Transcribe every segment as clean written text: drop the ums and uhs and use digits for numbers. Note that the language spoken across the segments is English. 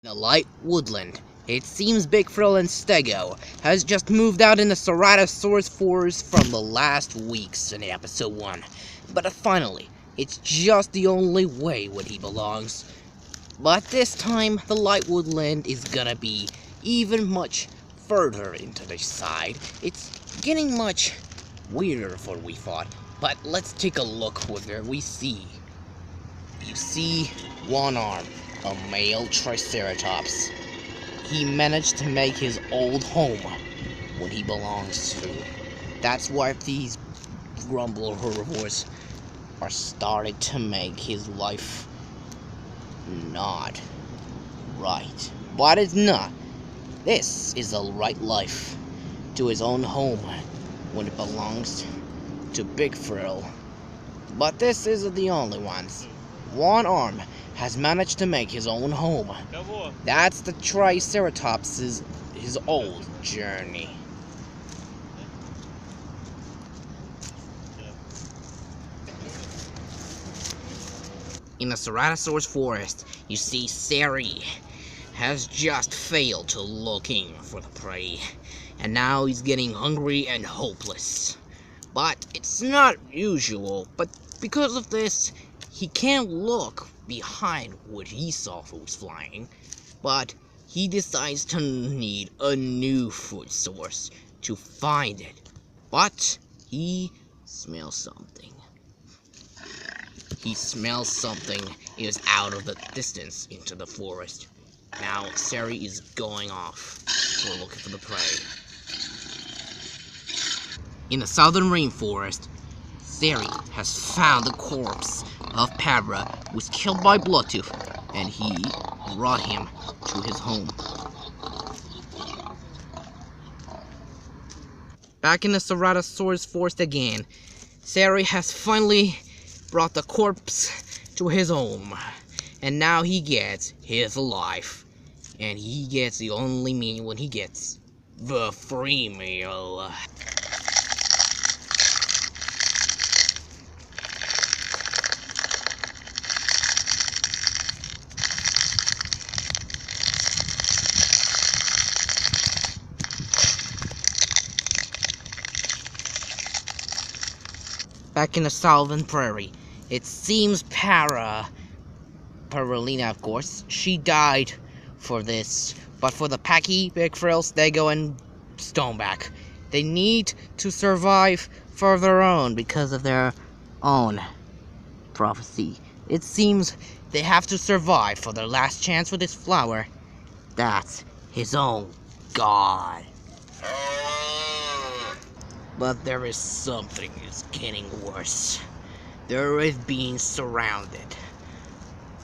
The light woodland. It seems Big Frill and Stego has just moved out in the Ceratosaurus forest from the last weeks in episode 1. But finally, it's just the only way where he belongs. But this time, the light woodland is gonna be even much further into the side. It's getting much weirder for we thought. But let's take a look where we see. You see one arm. A male Triceratops. He managed to make his old home when he belongs to. That's why these grumbler herbivores are starting to make his life not right. But it's not. This is the right life to his own home when it belongs to Big Frill. But this isn't the only ones. One arm has managed to make his own home. That's the Triceratops' his old journey. In the Ceratosaurus forest, you see Sari has just failed to looking for the prey, and now he's getting hungry and hopeless. But it's not usual, but because of this, he can't look behind what he saw who was flying, but he decides to need a new food source to find it. But he smells something. He smells something is out of the distance into the forest. Now Sari is going off for looking for the prey. In the southern rainforest, Sari has found the corpse of Para, who was killed by Bloodtooth, and he brought him to his home. Back in the Ceratosaurus forest again, Sari has finally brought the corpse to his home, and now he gets his life, and he gets the only meal when he gets the free meal. Back in the southern prairie, it seems Paralina, of course, she died for this. But for the Packy, Big Frill, Stego, and Stoneback, they need to survive for their own because of their own prophecy. It seems they have to survive for their last chance with this flower. That's his own god. But there is something is getting worse. There is being surrounded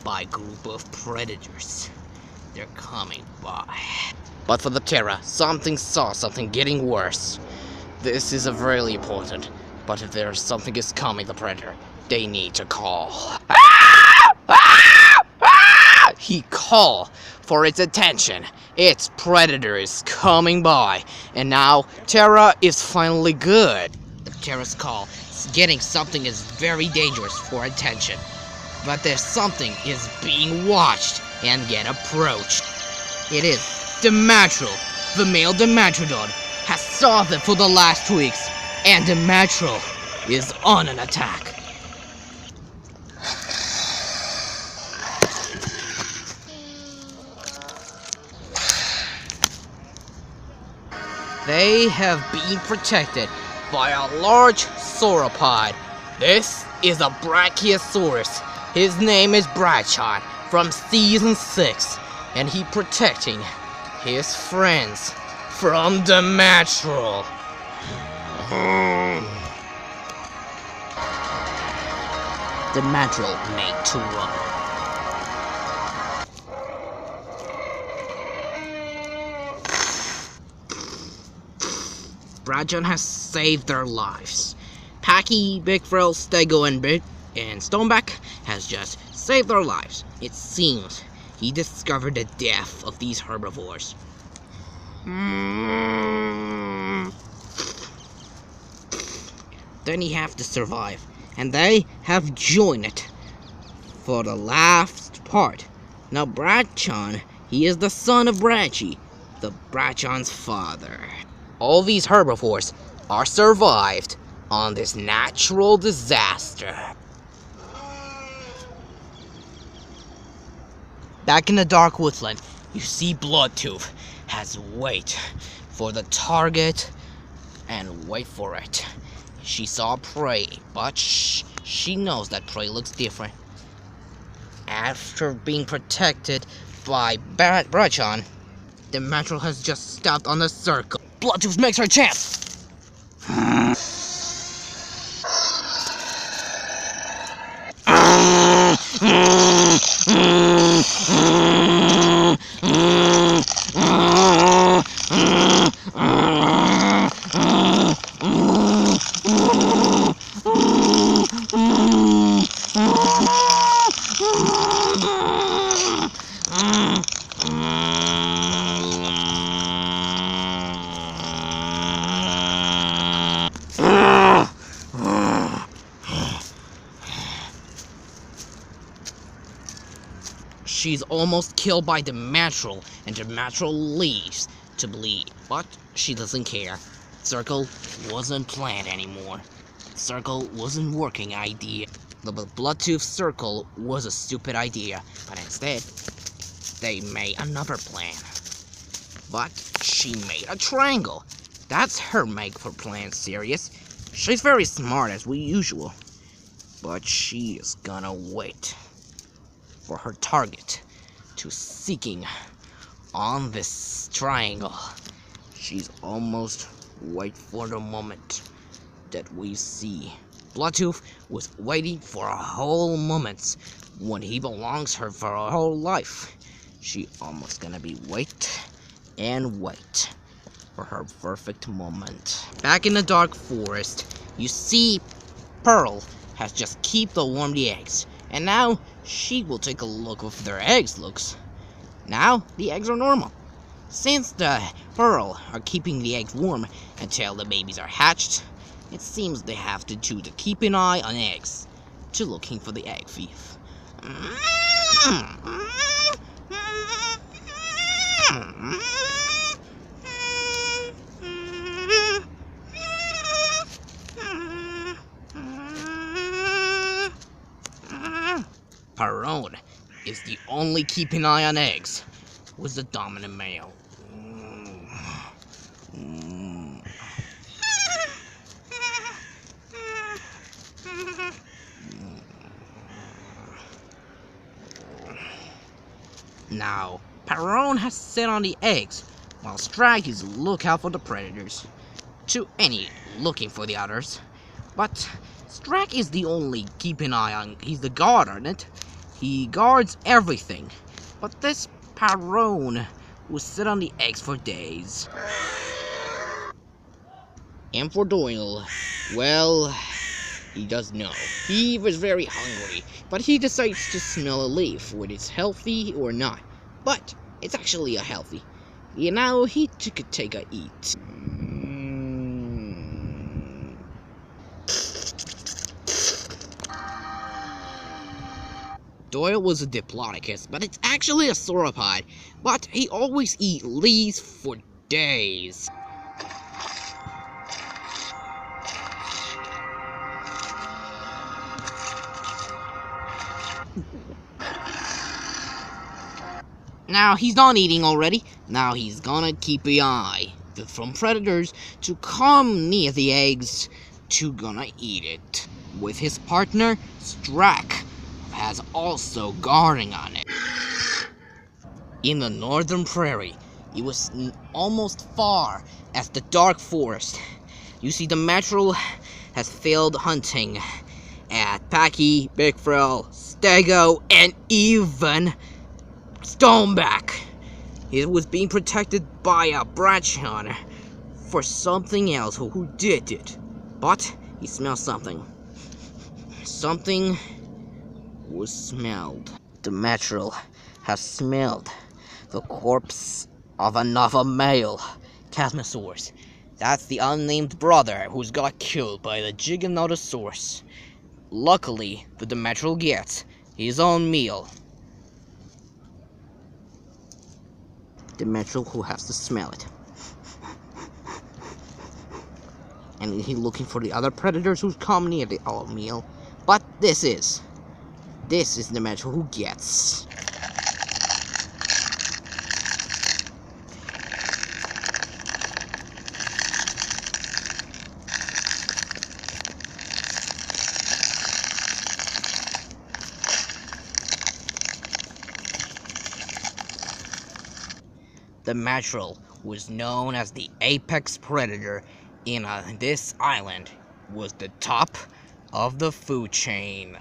by a group of predators. They're coming by. But for the Terra, something getting worse. This is a really important. But if there's something is coming, the predator, they need to call. He call for its attention. Its predator is coming by, and now Terra is finally good. The Terra's call is getting something is very dangerous for attention, but there's something is being watched and get approached. It is Dimatral, the male Dimatrodon, has sought it for the last 2 weeks, and Dimatral is on an attack. They have been protected by a large sauropod. This is a Brachiosaurus. His name is Brachon from season 6, and he protecting his friends from Dimatral. Dimatral made to run. Brachon has saved their lives. Packy, Big Frill, Stego, and Stoneback has just saved their lives. It seems he discovered the death of these herbivores. Then he have to survive, and they have joined it for the last part. Now Brachon He is the son of Brachy, the Brachion's father. All these herbivores are survived on this natural disaster. Back in the dark woodland, you see Bloodtooth has wait for the target and wait for it. She saw prey, but she knows that prey looks different. After being protected by Brachion, the Matrol has just stopped on the circle. Bloodtooth makes her chance! She's almost killed by the Matrol, and the Matrol leaves to bleed, but she doesn't care. Circle wasn't planned anymore. Circle wasn't working idea. The Bloodtooth circle was a stupid idea, but instead, they made another plan. But she made a triangle. That's her make for plan, serious. She's very smart as usual, but she is gonna wait for her target to seeking on this triangle. She's almost wait for the moment that we see. Bloodtooth was waiting for a whole moment when he belongs her for her whole life. She almost gonna be wait and wait for her perfect moment. Back in the dark forest, you see Pearl has just keep the warm the eggs. And now, she will take a look of their eggs looks. Now, the eggs are normal. Since the Pearl are keeping the eggs warm until the babies are hatched, it seems they have to do to keep an eye on eggs, to looking for the egg thief. Perone is the only keeping eye on eggs, was the dominant male. Now, Perone has set on the eggs, while Strike is lookout for the predators. To any looking for the others. But Strike is the only keeping eye on, he's the guard on it. He guards everything, but this Perone will sit on the eggs for days. And for Doyle, well, he does know. He was very hungry, but he decides to smell a leaf, whether it's healthy or not. But it's actually a healthy. You know, he could take a eat. Doyle was a Diplodocus, but it's actually a sauropod. But he always eats leaves for days. Now he's done eating already. Now he's gonna keep an eye from predators to come near the eggs to gonna eat it. With his partner, Strack has also guarding on it. In the northern prairie, it was almost far as the dark forest. You see the Matrol has failed hunting at Packy, Big Frill, Stego, and even Stoneback. It was being protected by a Brachion for something else who did it. But he smelled something. Something was smelled. The Matrol has smelled the corpse of another male Chasmosaurus. That's the unnamed brother who's got killed by the Giganotosaurus. Luckily, the Matrol gets his own meal. the Metro who has to smell it. And he's looking for the other predators who come near the old meal. But this is the Metro who gets. The Metro was known as the apex predator in this island, was the top of the food chain.